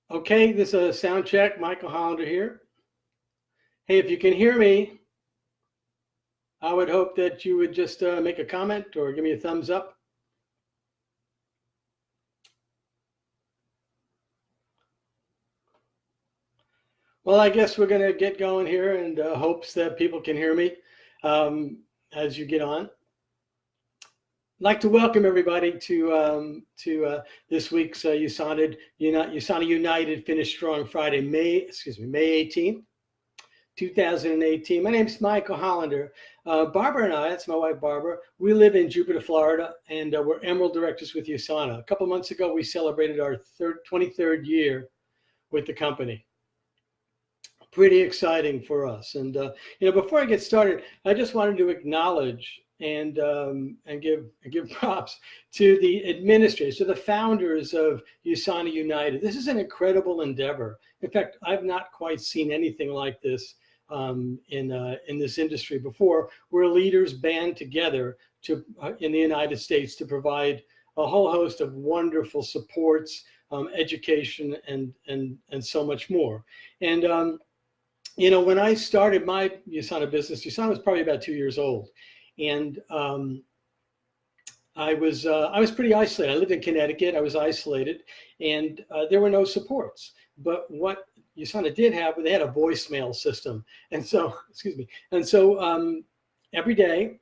Okay, this is a sound check. Michael Hollender here. Hey, if you can hear me, I would hope that you would just make a comment or give me a thumbs up. Well, I guess we're going to get going here and hopes that people can hear me as you get on. I'd like to welcome everybody to this week's USANA United Finish Strong Friday, May 18th. 2018. My name is Michael Hollender. Barbara and I, that's my wife Barbara, we live in Jupiter, Florida, and we're Emerald Directors with USANA. A couple months ago, we celebrated our 23rd year with the company. Pretty exciting for us. And before I get started, I just wanted to acknowledge and give props to the administrators, to the founders of USANA United. This is an incredible endeavor. In fact, I've not quite seen anything like this in this industry before, where leaders band together in the United States to provide a whole host of wonderful supports, education, and so much more. And when I started my USANA business, USANA was probably about 2 years old, and I was pretty isolated. I lived in Connecticut. I was isolated, and there were no supports. But what USANA did have, they had a voicemail system, and so every day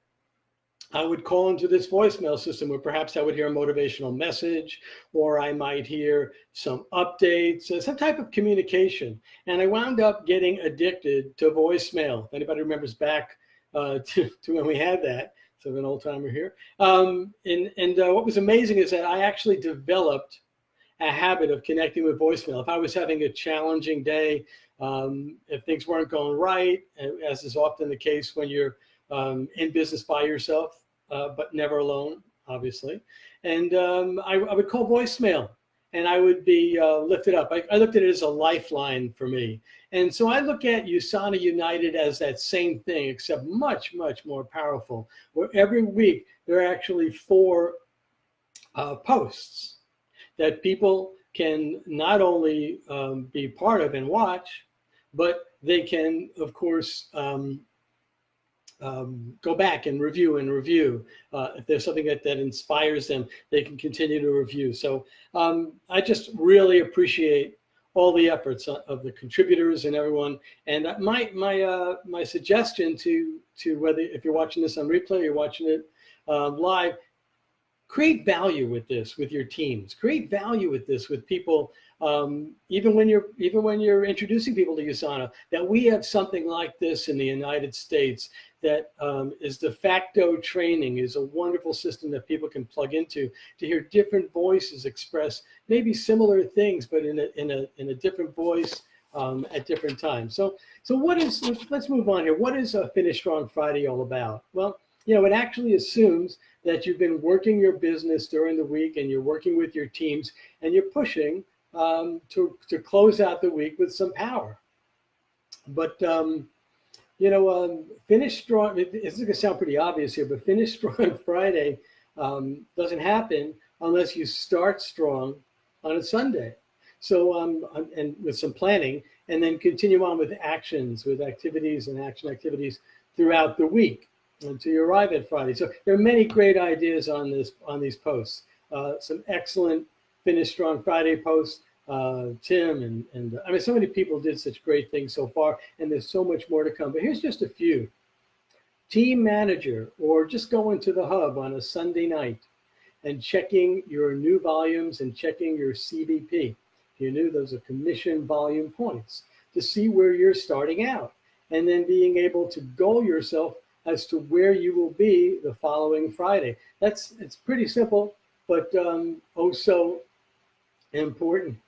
I would call into this voicemail system where perhaps I would hear a motivational message, or I might hear some updates, some type of communication. And I wound up getting addicted to voicemail. If anybody remembers back to when we had that, so I'm an old timer here. What was amazing is that I actually developed a habit of connecting with voicemail. If I was having a challenging day, if things weren't going right, as is often the case when you're in business by yourself, but never alone, obviously. And I would call voicemail, and I would be lifted up. I looked at it as a lifeline for me. And so I look at USANA United as that same thing, except much, much more powerful, where every week there are actually 4 posts that people can not only be part of and watch, but they can, of course, go back and review. If there's something that inspires them, they can continue to review. So I just really appreciate all the efforts of the contributors and everyone. And my suggestion to whether if you're watching this on replay or you're watching it live, create value with this with your teams. Create value with this with people. Even when you're introducing people to USANA, that we have something like this in the United States that is de facto training, is a wonderful system that people can plug into to hear different voices express maybe similar things, but in a different voice at different times. So let's move on here. What is a Finish Strong Friday all about? Well, it actually assumes that you've been working your business during the week and you're working with your teams and you're pushing to close out the week with some power. But Finish Strong, this is going to sound pretty obvious here, but Finish Strong Friday doesn't happen unless you start strong on a Sunday. So, and with some planning, and then continue on with actions, with activities and action activities throughout the week until you arrive at Friday. So there are many great ideas on these posts. Some excellent Finish Strong Friday posts. Tim and I mean, so many people did such great things so far, and there's so much more to come. But here's just a few. Team manager, or just going to the hub on a Sunday night and checking your new volumes and checking your CVP. If you knew, those are commission volume points, to see where you're starting out, and then being able to goal yourself as to where you will be the following Friday. It's pretty simple, but oh so important.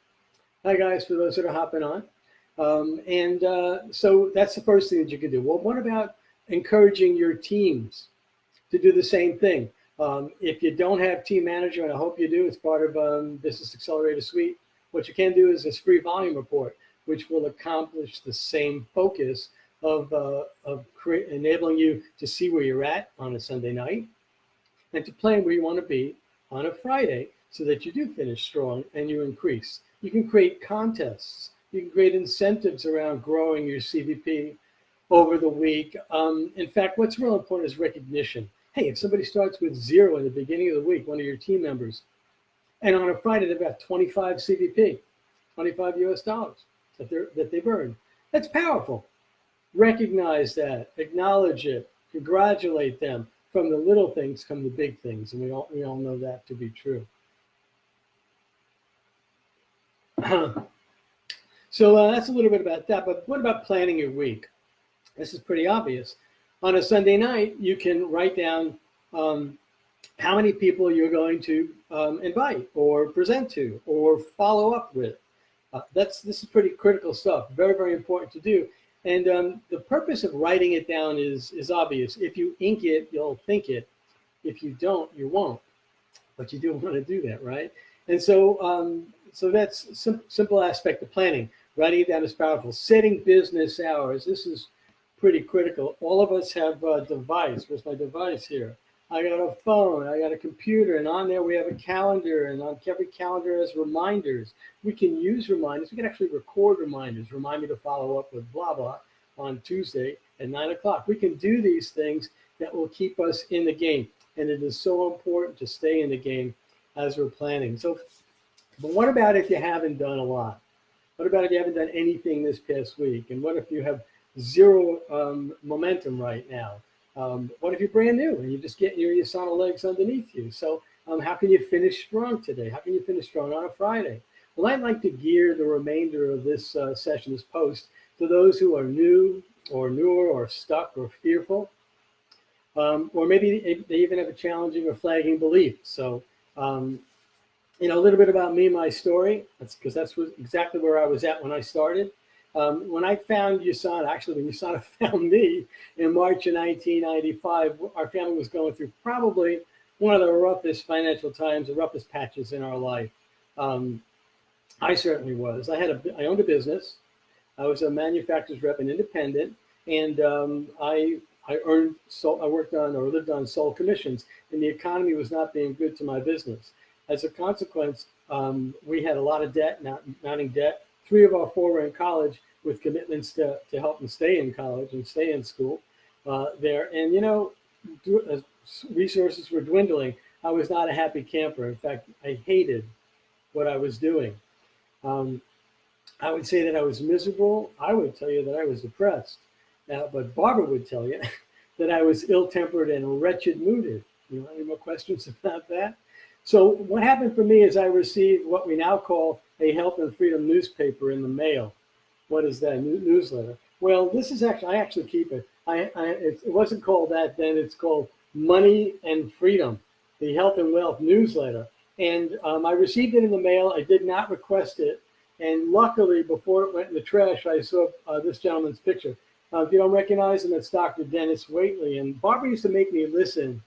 Hi guys, for those that are hopping on. So that's the first thing that you can do. Well, what about encouraging your teams to do the same thing? If you don't have team manager, and I hope you do, it's part of Business Accelerator Suite, what you can do is this free volume report, which will accomplish the same focus of enabling you to see where you're at on a Sunday night and to plan where you want to be on a Friday, so that you do finish strong and you increase. You can create contests. You can create incentives around growing your CVP over the week. In fact, what's real important is recognition. Hey, if somebody starts with 0 in the beginning of the week, one of your team members, and on a Friday they've got 25 CVP, 25 US dollars that they've earned, that's powerful. Recognize that, acknowledge it, congratulate them. From the little things come the big things, and we all know that to be true. So that's a little bit about that. But what about planning your week? This is pretty obvious. On a Sunday night, you can write down how many people you're going to invite or present to or follow up with. This is pretty critical stuff. Very, very important to do. And the purpose of writing it down is obvious. If you ink it, you'll think it. If you don't, you won't. But you do want to do that, right? And so so that's simple aspect of planning. Writing it down is powerful. Setting business hours. This is pretty critical. All of us have a device. Where's my device here? I got a phone, I got a computer, and on there we have a calendar, and on every calendar has reminders. We can use reminders. We can actually record reminders. Remind me to follow up with blah, blah on Tuesday at 9 o'clock. We can do these things that will keep us in the game, and it is so important to stay in the game as we're planning. So, but what about if you haven't done a lot? What about if you haven't done anything this past week? And what if you have zero momentum right now? What if you're brand new and you just get your Asana legs underneath you? So how can you finish strong today? How can you finish strong on a Friday? Well, I'd like to gear the remainder of this session, this post, to those who are new or newer or stuck or fearful, or maybe they even have a challenging or flagging belief. So, a little bit about me, my story. That's because that's exactly where I was at when I started. When I found USANA, actually when USANA found me in March of 1995, our family was going through probably one of the roughest financial times, the roughest patches in our life. I certainly was. I owned a business. I was a manufacturer's rep and independent, and I worked on or lived on sole commissions, and the economy was not being good to my business. As a consequence, we had a lot of debt, mounting debt. 3 of our 4 were in college with commitments to help them stay in college and stay in school there. And, resources were dwindling. I was not a happy camper. In fact, I hated what I was doing. I would say that I was miserable. I would tell you that I was depressed. Now, but Barbara would tell you that I was ill-tempered and wretched mooded. Any more questions about that? So what happened for me is I received what we now call a Health and Freedom newspaper in the mail. What is that? Newsletter. Well, this is I actually keep it. It wasn't called that then. It's called Money and Freedom, the Health and Wealth newsletter. And I received it in the mail. I did not request it. And luckily, before it went in the trash, I saw this gentleman's picture. If you don't recognize him, it's Dr. Dennis Waitley. And Barbara used to make me listen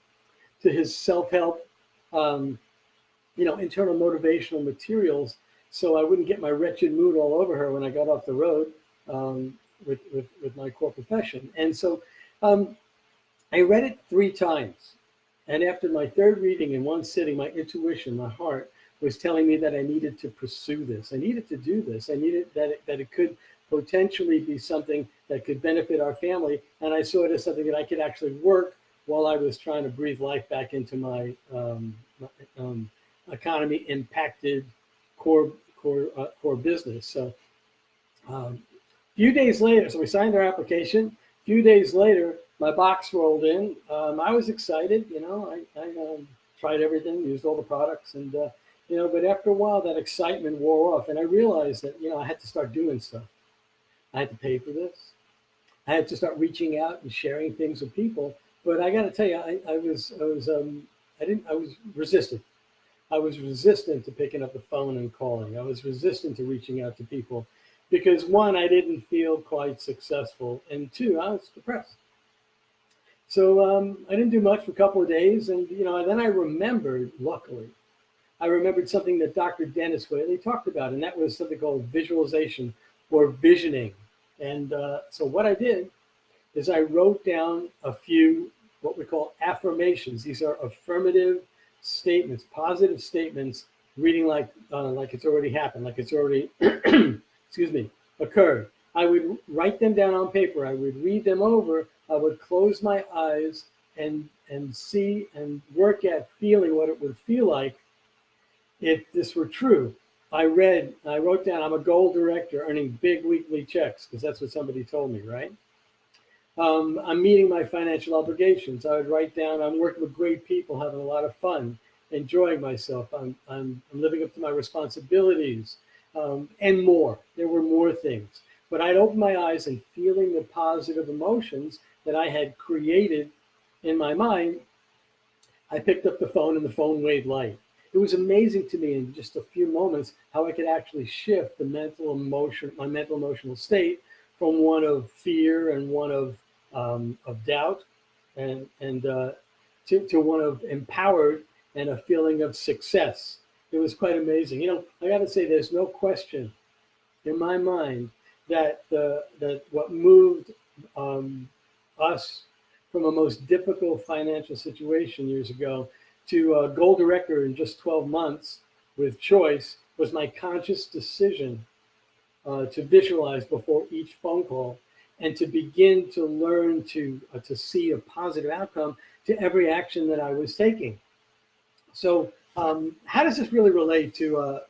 to his self-help, internal motivational materials, so I wouldn't get my wretched mood all over her when I got off the road with my core profession. And so I read it 3 times. And after my 3rd reading in one sitting, my intuition, my heart, was telling me that I needed to pursue this. I needed to do this. I needed that it could potentially be something that could benefit our family. And I saw it as something that I could actually work while I was trying to breathe life back into my economy impacted core business. So a few days later, so we signed our application. A few days later, my box rolled in. I was excited. I tried everything, used all the products, and but after a while, that excitement wore off, and I realized that I had to start doing stuff. I had to pay for this. I had to start reaching out and sharing things with people. But I got to tell you, I was resistant. I was resistant to picking up the phone and calling. I was resistant to reaching out to people because 1, I didn't feel quite successful, and 2, I was depressed. So I didn't do much for a couple of days, and then I remembered, luckily, something that Dr. Dennis Waitley talked about, and that was something called visualization or visioning. And so what I did is I wrote down a few what we call affirmations. These are affirmative statements, positive statements reading like it's already happened, like it's already excuse me, occurred. I would write them down on paper. I would read them over. I would close my eyes and see and work at feeling what it would feel like if this were true. I wrote down, I'm a goal director earning big weekly checks, because that's what somebody told me, right? I'm meeting my financial obligations. I would write down, I'm working with great people, having a lot of fun, enjoying myself. I'm living up to my responsibilities, and more. There were more things. But I'd open my eyes and feeling the positive emotions that I had created in my mind, I picked up the phone and the phone waved light. It was amazing to me in just a few moments how I could actually shift my mental emotional state from one of fear and one of doubt to one of empowered and a feeling of success. It was quite amazing. I got to say, there's no question in my mind that what moved us from a most difficult financial situation years ago to a goal director in just 12 months with choice was my conscious decision to visualize before each phone call and to begin to learn to see a positive outcome to every action that I was taking. So how does this really relate to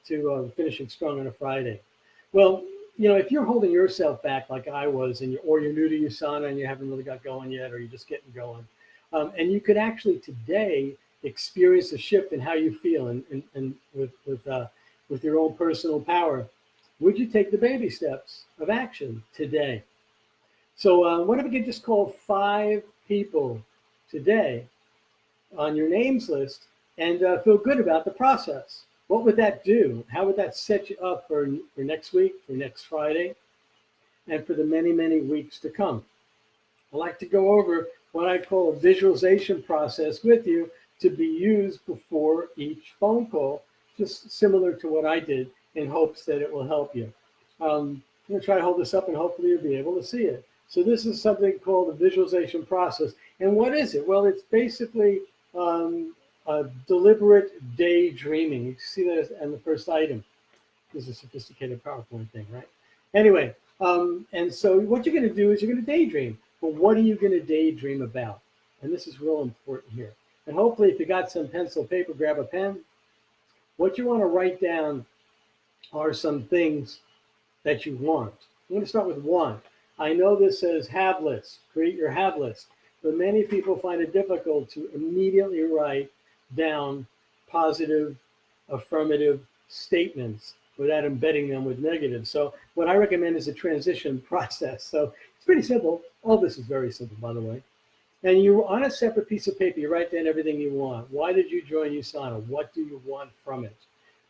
finishing strong on a Friday? Well, if you're holding yourself back like I was, or you're new to USANA and you haven't really got going yet, or you're just getting going, and you could actually today experience a shift in how you feel and with your own personal power, would you take the baby steps of action today? So what if we could just call 5 people today on your names list and feel good about the process? What would that do? How would that set you up for next week, for next Friday, and for the many, many weeks to come? I like to go over what I call a visualization process with you to be used before each phone call, just similar to what I did, in hopes that it will help you. I'm going to try to hold this up and hopefully you'll be able to see it. So this is something called the visualization process. And what is it? Well, it's basically deliberate daydreaming. You see that in the first item. This is a sophisticated PowerPoint thing, right? Anyway, and so what you're going to do is you're going to daydream. But what are you going to daydream about? And this is real important here. And hopefully, if you got some pencil, paper, grab a pen. What you want to write down are some things that you want. I'm going to start with one. I know this says have list. Create your have list. But many people find it difficult to immediately write down positive, affirmative statements without embedding them with negative. So what I recommend is a transition process. So it's pretty simple. All this is very simple, by the way. And you, on a separate piece of paper, you write down everything you want. Why did you join USANA? What do you want from it?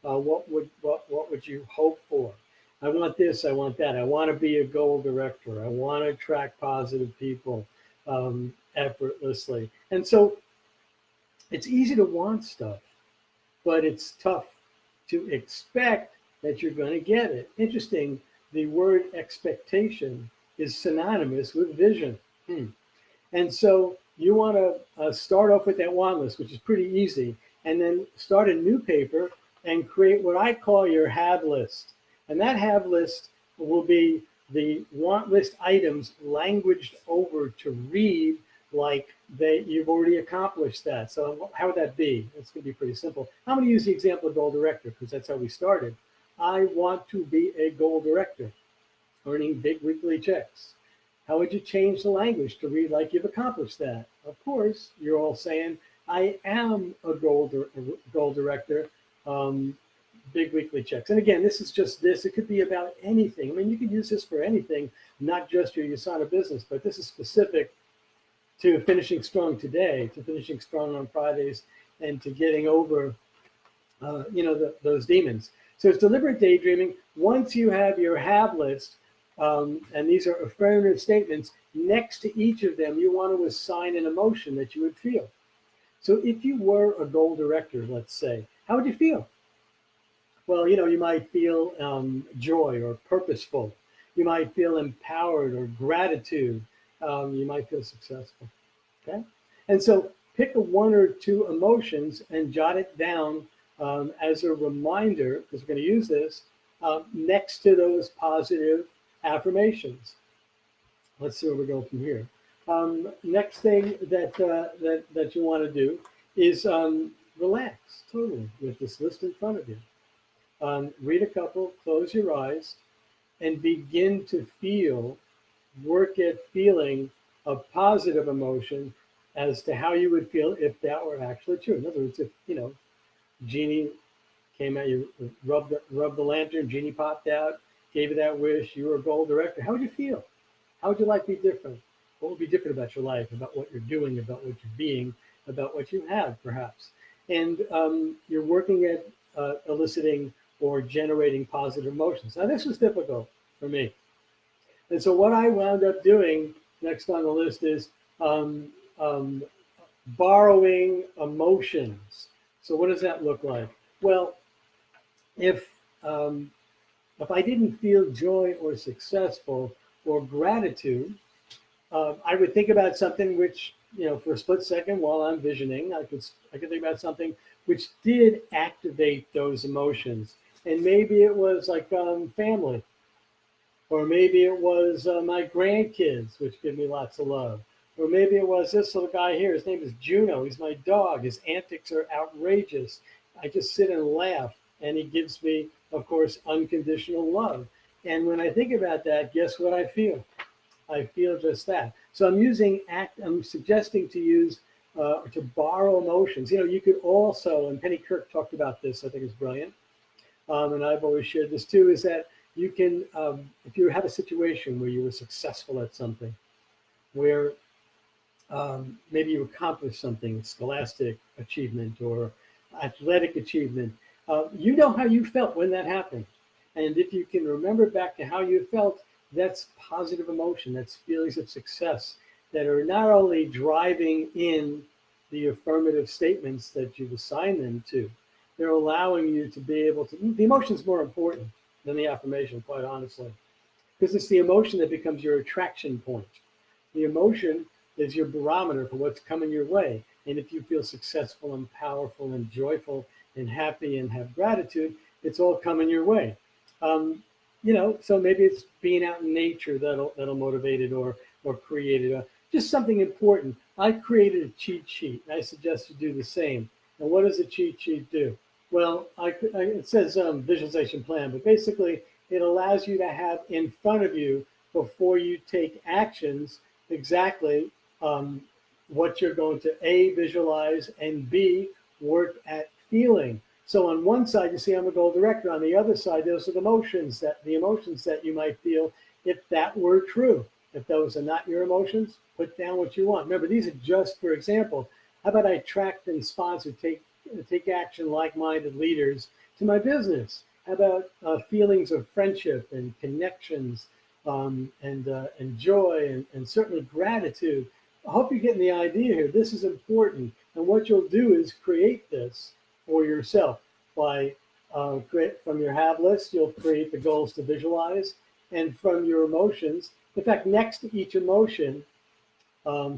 What would you hope for? I want this, I want that. I want to be a goal director. I want to attract positive people effortlessly. And so it's easy to want stuff, but it's tough to expect that you're going to get it. Interesting, the word expectation is synonymous with vision. And so you want to start off with that want list, which is pretty easy, and then start a new paper and create what I call your have list. And that have list will be the want list items languaged over to read like you've already accomplished that. So how would that be? It's going to be pretty simple. I'm going to use the example of goal director because that's how we started. I want to be a goal director, earning big weekly checks. How would you change the language to read like you've accomplished that? Of course, you're all saying, I am a goal director, big weekly checks. And again, this is just this. It could be about anything. I mean, you could use this for anything, not just your USANA business, but this is specific to finishing strong today, to finishing strong on Fridays, and to getting over, those demons. So it's deliberate daydreaming. Once you have your have list, and these are affirmative statements, next to each of them, you want to assign an emotion that you would feel. So if you were a goal director, let's say, how would you feel? Well, you might feel joy or purposeful. You might feel empowered or gratitude. You might feel successful. Okay? And so pick a 1 or 2 emotions and jot it down as a reminder, because we're going to use this next to those positive affirmations. Let's see where we go from here. Next thing that you want to do is relax totally with this list in front of you. Read a couple, close your eyes, and begin to work at feeling a positive emotion as to how you would feel if that were actually true. In other words, if Genie came at you, rubbed the lantern, Genie popped out, gave you that wish, you were a gold director, how would you feel? How would your life be different? What would be different about your life, about what you're doing, about what you're being, about what you have, perhaps? And you're working at eliciting or generating positive emotions. Now, this was difficult for me. And so what I wound up doing next on the list is borrowing emotions. So what does that look like? Well, if I didn't feel joy or successful or gratitude, I would think about something which, for a split second while I'm visioning, I could think about something which did activate those emotions. And maybe it was like family, or maybe it was my grandkids, which give me lots of love. Or maybe it was this little guy here. His name is Juno. He's my dog. His antics are outrageous. I just sit and laugh, and he gives me, of course, unconditional love. And when I think about that, guess what I feel? I feel just that. So I'm suggesting to use, to borrow emotions. You could also, and Penny Kirk talked about this, I think it's brilliant, and I've always shared this too, is that you can, if you have a situation where you were successful at something, where maybe you accomplished something, scholastic achievement or athletic achievement, you know how you felt when that happened. And if you can remember back to how you felt, that's positive emotion, that's feelings of success that are not only driving in the affirmative statements that you've assigned them to, they're allowing you to be able to, the emotion is more important than the affirmation, quite honestly, because it's the emotion that becomes your attraction point. The emotion is your barometer for what's coming your way. And if you feel successful and powerful and joyful and happy and have gratitude, it's all coming your way. So maybe it's being out in nature that'll motivate it or create it. Just something important. I created a cheat sheet. I suggest you do the same. And what does a cheat sheet do? Well, it says visualization plan, but basically it allows you to have in front of you before you take actions exactly what you're going to A, visualize, and B, work at feeling. So on one side, you see I'm a goal director. On the other side, those are the emotions that you might feel if that were true. If those are not your emotions, put down what you want. Remember, these are just for example. How about I attract and sponsor, take action, like-minded leaders to my business? How about feelings of friendship and connections and joy and certainly gratitude? I hope you're getting the idea here. This is important. And what you'll do is create this for yourself by from your have list, you'll create the goals to visualize, and from your emotions. In fact, next to each emotion, you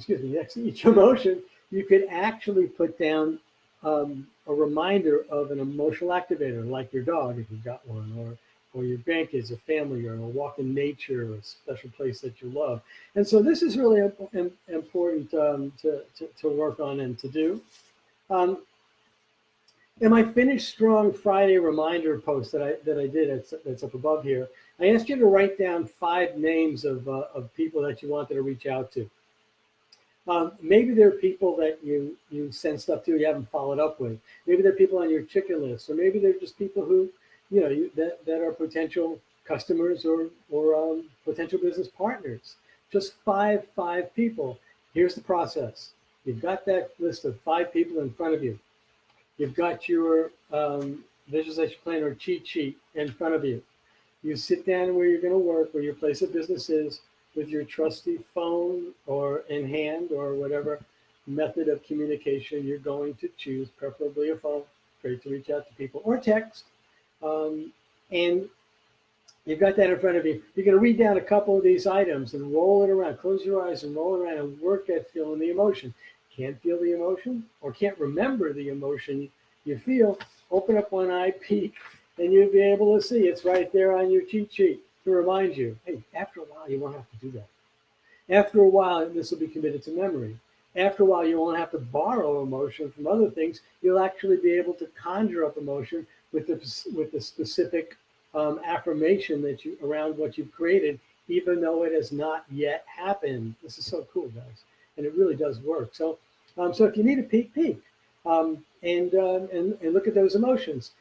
could actually put down a reminder of an emotional activator, like your dog if you've got one, or your grandkids, a family, or a walk in nature, or a special place that you love. And so this is really important to work on and to do. In my Finish Strong Friday reminder post that I did, that's up above here, I asked you to write down 5 names of people that you wanted to reach out to. Maybe there are people that you send stuff to you haven't followed up with. Maybe there are people on your chicken list, or maybe they're just people who that are potential customers or potential business partners. Just five people. Here's the process. You've got that list of 5 people in front of you. You've got your visualization plan or cheat sheet in front of you. You sit down where you're going to work, where your place of business is, with your trusty phone or in hand or whatever method of communication you're going to choose, preferably a phone. Great to reach out to people, or text. And you've got that in front of you. You're going to read down a couple of these items and roll it around. Close your eyes and roll it around and work at feeling the emotion. Can't feel the emotion or can't remember the emotion you feel, open up one eye, peek, and you'll be able to see it's right there on your cheat sheet to remind you, hey, after a while, you won't have to do that. After a while, this will be committed to memory. After a while, you won't have to borrow emotion from other things. You'll actually be able to conjure up emotion with the specific affirmation that you around what you've created, even though it has not yet happened. This is so cool, guys, and it really does work. So, so if you need a peek, peek, and look at those emotions.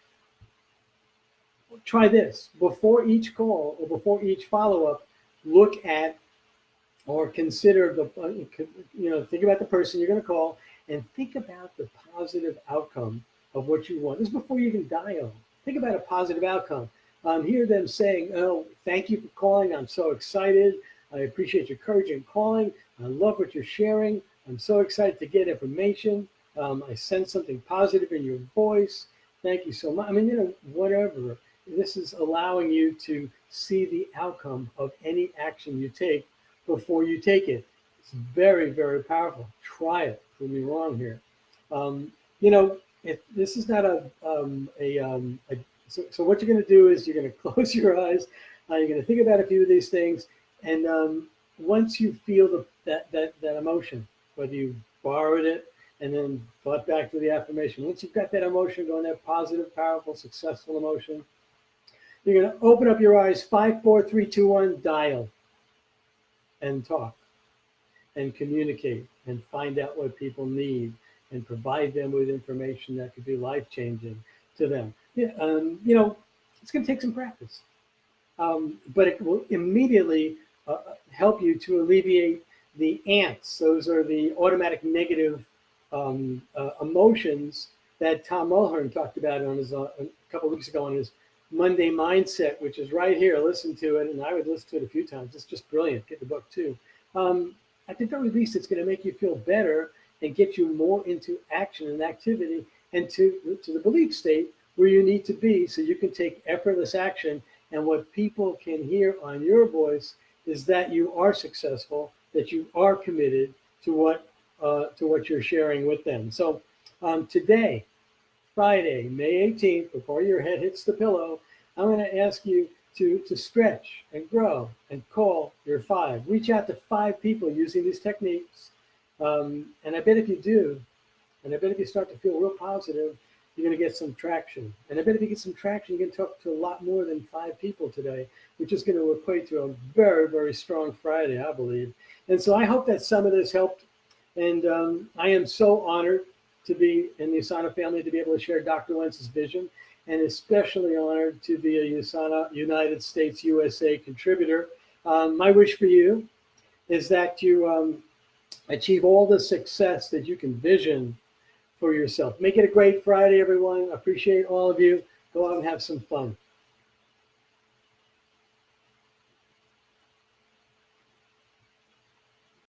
Try this before each call or before each follow-up. Look at or consider think about the person you're going to call and think about the positive outcome of what you want. This is before you even dial. Think about a positive outcome. Hear them saying, oh, thank you for calling. I'm so excited. I appreciate your courage in calling. I love what you're sharing. I'm so excited to get information. I sense something positive in your voice. Thank you so much. I mean, whatever. This is allowing you to see the outcome of any action you take before you take it. It's very, very powerful. Try it. Prove me wrong here. This is not so what you're going to do is you're going to close your eyes. You're going to think about a few of these things, and once you feel that emotion, whether you borrowed it and then thought back to the affirmation, once you've got that emotion going, that positive, powerful, successful emotion, you're going to open up your eyes, 5, 4, 3, 2, 1, dial, and talk, and communicate, and find out what people need, and provide them with information that could be life-changing to them. Yeah, it's going to take some practice, but it will immediately help you to alleviate the ants. Those are the automatic negative emotions that Tom Mulhern talked about on his a couple of weeks ago on his Monday Mindset, which is right here. Listen to it, and I would listen to it a few times. It's just brilliant. Get the book too. At the very least, it's going to make you feel better and get you more into action and activity and to the belief state where you need to be so you can take effortless action. And what people can hear on your voice is that you are successful, that you are committed to what you're sharing with them. So today, Friday, May 18th, before your head hits the pillow, I'm going to ask you to stretch and grow and call your 5. Reach out to 5 people using these techniques. And I bet if you do, and I bet if you start to feel real positive, you're going to get some traction. And I bet if you get some traction, you can talk to a lot more than 5 people today, which is going to equate to a very, very strong Friday, I believe. And so I hope that some of this helped. And I am so honored to be in the USANA family, to be able to share Dr. Wentz's vision, and especially honored to be a USANA United States USA contributor. My wish for you is that you achieve all the success that you can vision for yourself. Make it a great Friday, everyone. Appreciate all of you. Go out and have some fun.